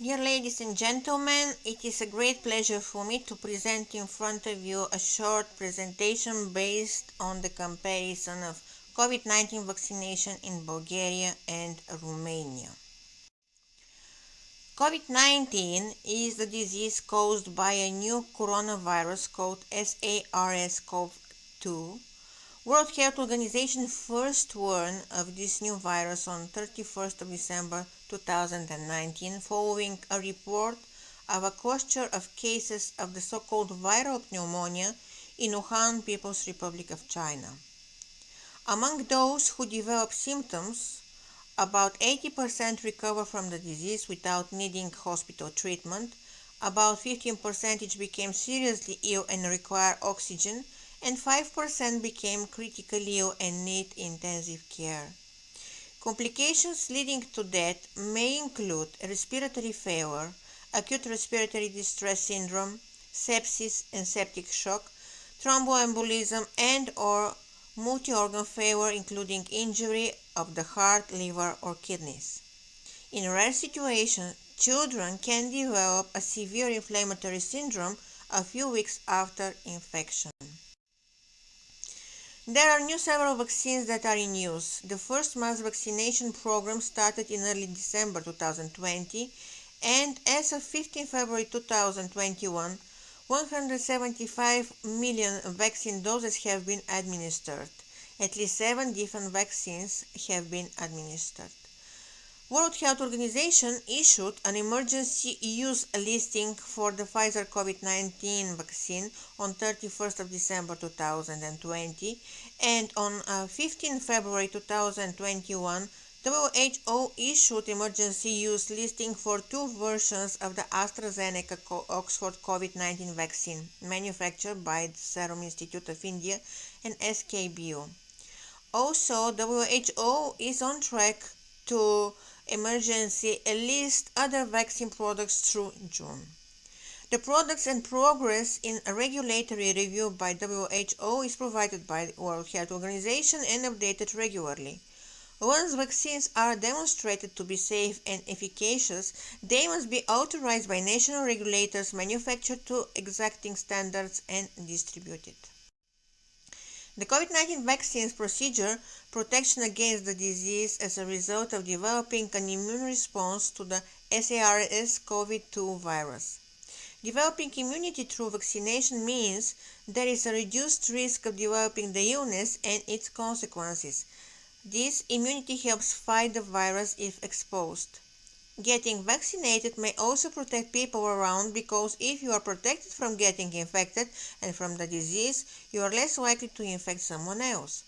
Dear ladies and gentlemen, it is a great pleasure for me to present in front of you a short presentation based on the comparison of COVID-19 vaccination in Bulgaria and Romania. COVID-19 is the disease caused by a new coronavirus called SARS-CoV-2. World Health Organization first warned of this new virus on 31st of December 2019 following a report of a cluster of cases of the so-called viral pneumonia in Wuhan, People's Republic of China. Among those who develop symptoms, about 80% recover from the disease without needing hospital treatment, about 15% became seriously ill and require oxygen, and 5% became critically ill and need intensive care. Complications leading to death may include respiratory failure, acute respiratory distress syndrome, sepsis and septic shock, thromboembolism and/or multi-organ failure including injury of the heart, liver or kidneys. In rare situations, children can develop a severe inflammatory syndrome a few weeks after infection. There are several vaccines that are in use. The first mass vaccination program started in early December 2020, and as of 15 February 2021, 175 million vaccine doses have been administered. At least 7 different vaccines have been administered. World Health Organization issued an emergency use listing for the Pfizer COVID-19 vaccine on 31st of December 2020, and on 15 February 2021, WHO issued emergency use listing for 2 versions of the AstraZeneca Oxford COVID-19 vaccine, manufactured by the Serum Institute of India and SKBU. Also, WHO is on track to emergency list other vaccine products through June. The products and progress in a regulatory review by WHO is provided by the World Health Organization and updated regularly. Once vaccines are demonstrated to be safe and efficacious, they must be authorized by national regulators, manufactured to exacting standards, and distributed. The COVID-19 vaccine's procedure protection against the disease as a result of developing an immune response to the SARS-CoV-2 virus. Developing immunity through vaccination means there is a reduced risk of developing the illness and its consequences. This immunity helps fight the virus if exposed. Getting vaccinated may also protect people around, because if you are protected from getting infected and from the disease, you are less likely to infect someone else.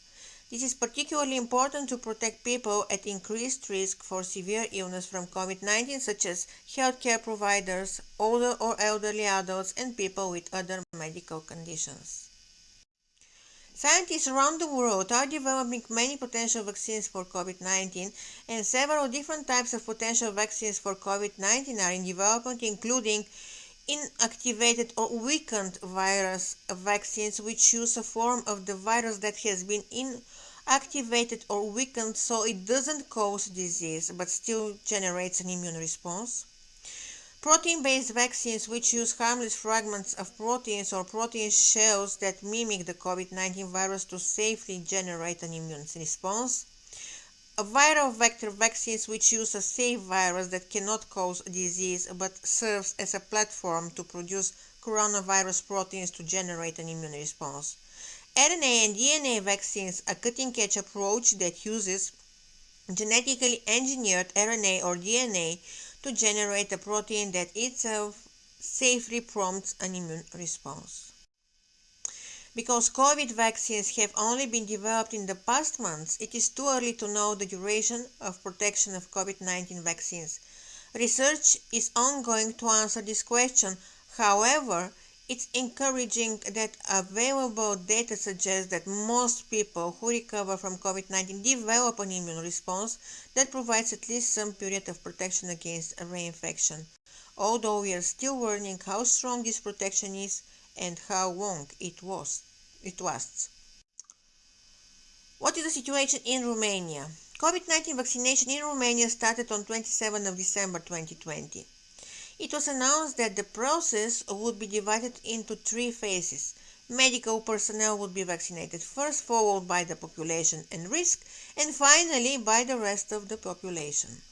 This is particularly important to protect people at increased risk for severe illness from COVID-19, such as healthcare providers, older or elderly adults, and people with other medical conditions. Scientists around the world are developing many potential vaccines for COVID-19, and several different types of potential vaccines for COVID-19 are in development, including inactivated or weakened virus vaccines, which use a form of the virus that has been inactivated or weakened so it doesn't cause disease but still generates an immune response. Protein-based vaccines, which use harmless fragments of proteins or protein shells that mimic the COVID-19 virus to safely generate an immune response. Viral vector vaccines, which use a safe virus that cannot cause disease but serves as a platform to produce coronavirus proteins to generate an immune response. RNA and DNA vaccines, a cutting-edge approach that uses genetically engineered RNA or DNA to generate a protein that itself safely prompts an immune response. Because COVID vaccines have only been developed in the past months, it is too early to know the duration of protection of COVID-19 vaccines. Research is ongoing to answer this question. However, it's encouraging that available data suggests that most people who recover from COVID-19 develop an immune response that provides at least some period of protection against reinfection, although we are still learning how strong this protection is and how long it lasts. What is the situation in Romania? COVID-19 vaccination in Romania started on 27 of December 2020. It was announced that the process would be divided into 3 phases. Medical personnel would be vaccinated first, followed by the population at risk, and finally by the rest of the population.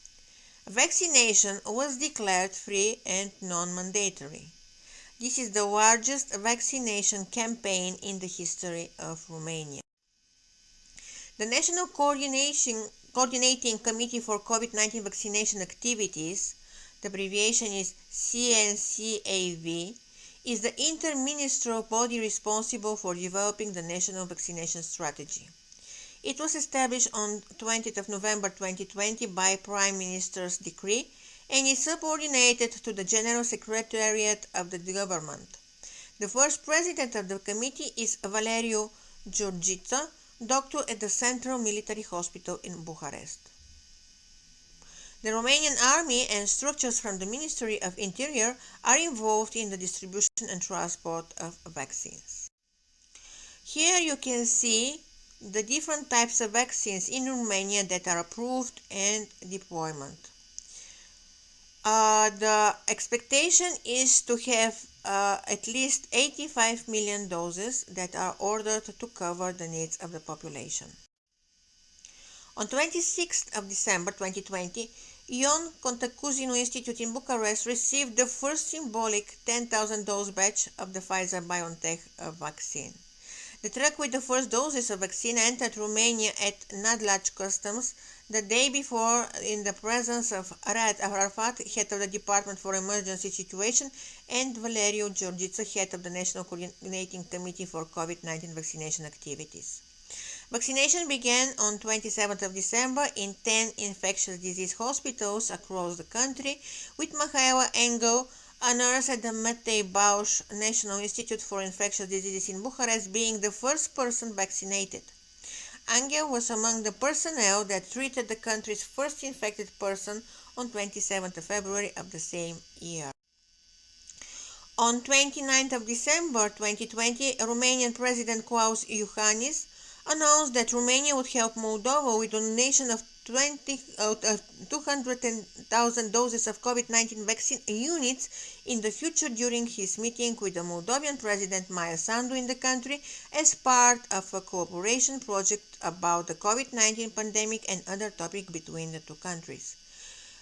Vaccination was declared free and non-mandatory. This is the largest vaccination campaign in the history of Romania. The National Coordinating Committee for COVID-19 Vaccination Activities, the abbreviation is CNCAV, is the interministerial body responsible for developing the national vaccination strategy. It was established on 20th of November 2020 by Prime Minister's decree and is subordinated to the General Secretariat of the government. The first president of the committee is Valeriu Georgiță, doctor at the Central Military Hospital in Bucharest. The Romanian Army and structures from the Ministry of Interior are involved in the distribution and transport of vaccines. Here you can see the different types of vaccines in Romania that are approved and deployment. The expectation is to have at least 85 million doses that are ordered to cover the needs of the population. On 26th of December 2020, Ion Cantacuzino Institute in Bucharest received the first symbolic 10,000 dose batch of the Pfizer-BioNTech vaccine. The truck with the first doses of vaccine entered Romania at Nadlac Customs the day before in the presence of Rad Arafat, head of the Department for Emergency Situation, and Valeriu Georgiță, head of the National Coordinating Committee for COVID-19 Vaccination Activities. Vaccination began on 27th of December in 10 infectious disease hospitals across the country, with Mihaela Engel, a nurse at the Matei Bauș National Institute for Infectious Diseases in Bucharest, being the first person vaccinated. Angel was among the personnel that treated the country's first infected person on 27th of February of the same year. On 29th of December 2020, Romanian President Klaus Iohannis announced that Romania would help Moldova with a donation of 200,000 doses of COVID-19 vaccine units in the future during his meeting with the Moldovan President Maia Sandu in the country as part of a cooperation project about the COVID-19 pandemic and other topics between the two countries.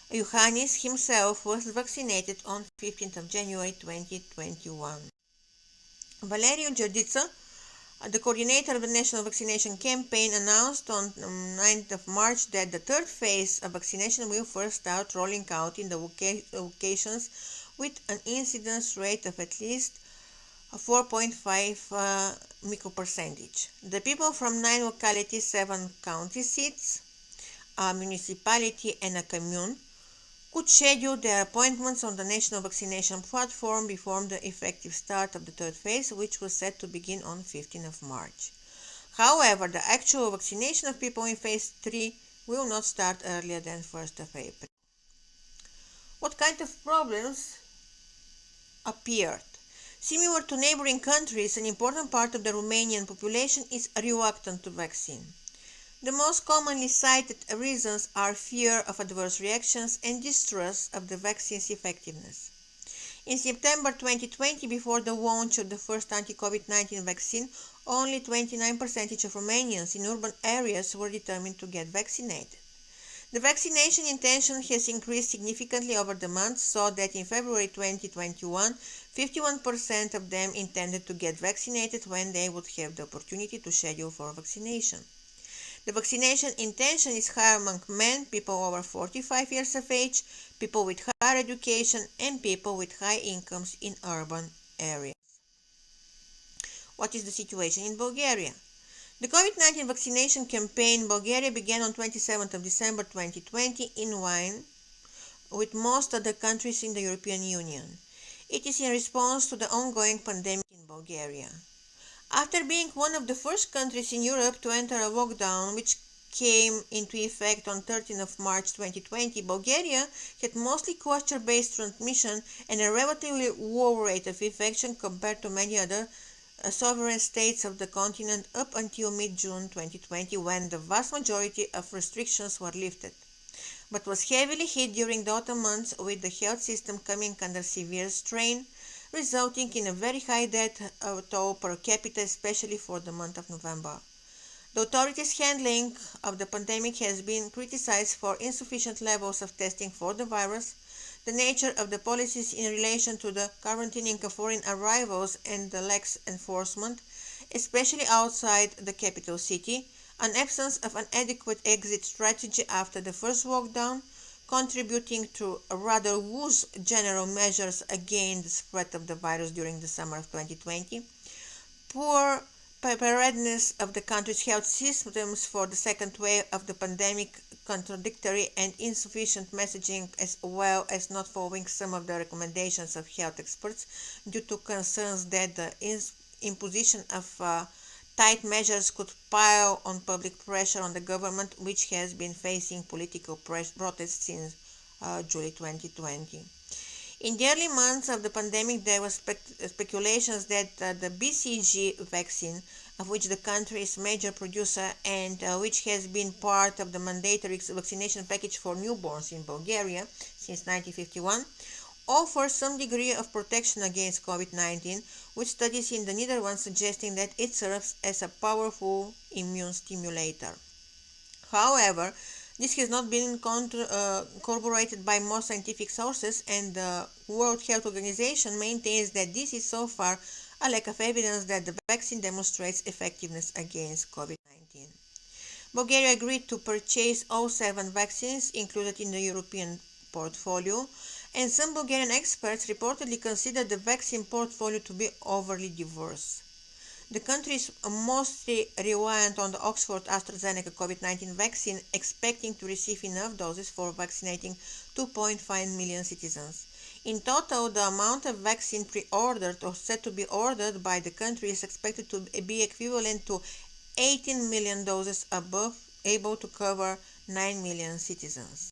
Iohannis himself was vaccinated on 15th of January 2021. Valeriu Georgiță, the coordinator of the National Vaccination Campaign, announced on 9th of March that the third phase of vaccination will first start rolling out in the locations with an incidence rate of at least 4.5 micropercentage. The people from 9 localities, 7 county seats, a municipality and a commune could schedule their appointments on the National Vaccination Platform before the effective start of the third phase, which was set to begin on 15th of March. However, the actual vaccination of people in phase 3 will not start earlier than 1st of April. What kind of problems appeared? Similar to neighboring countries, an important part of the Romanian population is reluctant to vaccine. The most commonly cited reasons are fear of adverse reactions and distrust of the vaccine's effectiveness. In September 2020, before the launch of the first anti-COVID-19 vaccine, only 29% of Romanians in urban areas were determined to get vaccinated. The vaccination intention has increased significantly over the months, so that in February 2021, 51% of them intended to get vaccinated when they would have the opportunity to schedule for vaccination. The vaccination intention is higher among men, people over 45 years of age, people with higher education, and people with high incomes in urban areas. What is the situation in Bulgaria? The COVID-19 vaccination campaign in Bulgaria began on 27th of December 2020 in line with most other countries in the European Union. It is in response to the ongoing pandemic in Bulgaria. After being one of the first countries in Europe to enter a lockdown, which came into effect on 13th of March 2020, Bulgaria had mostly cluster-based transmission and a relatively low rate of infection compared to many other sovereign states of the continent up until mid-June 2020, when the vast majority of restrictions were lifted. but was heavily hit during the autumn months, with the health system coming under severe strain, resulting in a very high death toll per capita, especially for the month of November. The authorities' handling of the pandemic has been criticized for insufficient levels of testing for the virus, the nature of the policies in relation to the quarantining of foreign arrivals and the lax enforcement, especially outside the capital city, an absence of an adequate exit strategy after the first lockdown, contributing to rather loose general measures against the spread of the virus during the summer of 2020, poor preparedness of the country's health systems for the second wave of the pandemic, contradictory and insufficient messaging, as well as not following some of the recommendations of health experts due to concerns that the imposition of tight measures could pile on public pressure on the government, which has been facing political protests since July 2020. In the early months of the pandemic, there were speculations that the BCG vaccine, of which the country is a major producer and which has been part of the mandatory vaccination package for newborns in Bulgaria since 1951, offers some degree of protection against COVID-19, with studies in the Netherlands suggesting that it serves as a powerful immune stimulator. However, this has not been corroborated by most scientific sources, and the World Health Organization maintains that this is so far a lack of evidence that the vaccine demonstrates effectiveness against COVID-19. Bulgaria agreed to purchase all 7 vaccines included in the European portfolio, and some Bulgarian experts reportedly consider the vaccine portfolio to be overly diverse. The country is mostly reliant on the Oxford AstraZeneca COVID-19 vaccine, expecting to receive enough doses for vaccinating 2.5 million citizens. In total, the amount of vaccine pre-ordered or set to be ordered by the country is expected to be equivalent to 18 million doses above, able to cover 9 million citizens.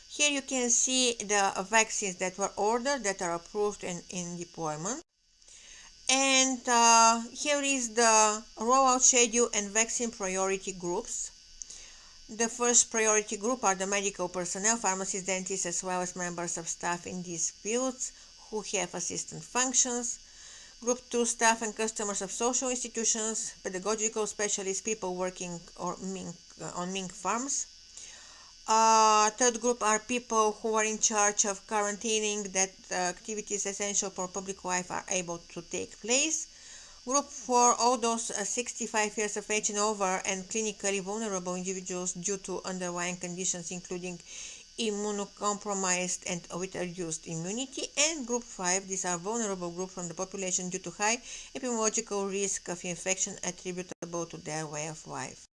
Here you can see the vaccines that were ordered, that are approved and in deployment. And here is the rollout schedule and vaccine priority groups. The first priority group are the medical personnel, pharmacists, dentists, as well as members of staff in these fields who have assistant functions. Group 2, staff and customers of social institutions, pedagogical specialists, people working on mink farms. Third group are people who are in charge of quarantining that activities essential for public life are able to take place. Group 4, all those 65 years of age and over and clinically vulnerable individuals due to underlying conditions including immunocompromised and with reduced immunity. And Group 5, these are vulnerable groups from the population due to high epidemiological risk of infection attributable to their way of life.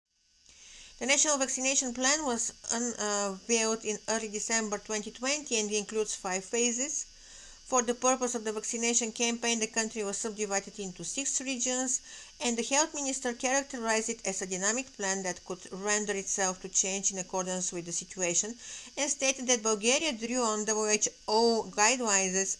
The National Vaccination Plan was unveiled in early December 2020 and includes 5 phases. For the purpose of the vaccination campaign, the country was subdivided into 6 regions, and the health minister characterized it as a dynamic plan that could render itself to change in accordance with the situation, and stated that Bulgaria drew on WHO guidelines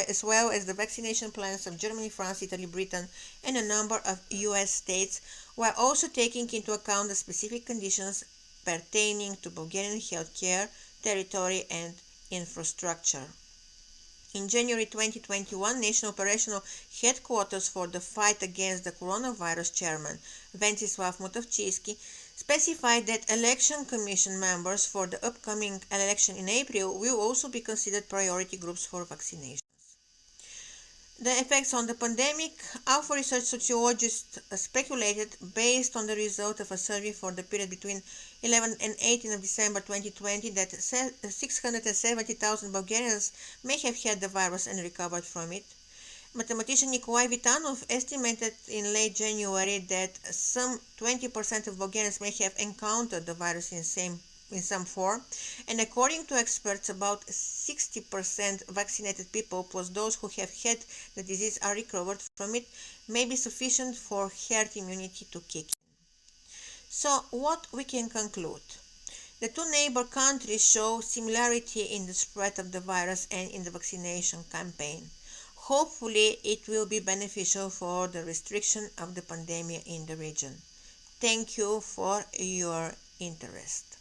as well as the vaccination plans of Germany, France, Italy, Britain, and a number of US states, while also taking into account the specific conditions pertaining to Bulgarian healthcare, territory, and infrastructure. In January 2021, National Operational Headquarters for the Fight Against the Coronavirus Chairman Wenceslav Motovchitsky specified that election commission members for the upcoming election in April will also be considered priority groups for vaccinations. The effects on the pandemic. Alpha Research sociologists speculated, based on the result of a survey for the period between 11 and 18 of December 2020, that 670,000 Bulgarians may have had the virus and recovered from it. Mathematician Nikolai Vitanov estimated in late January that some 20% of Bulgarians may have encountered the virus in some form, and according to experts, about 60% vaccinated people plus those who have had the disease are recovered from it, may be sufficient for herd immunity to kick in. So what we can conclude? The two neighbor countries show similarity in the spread of the virus and in the vaccination campaign. Hopefully it will be beneficial for the restriction of the pandemic in the region. Thank you for your interest.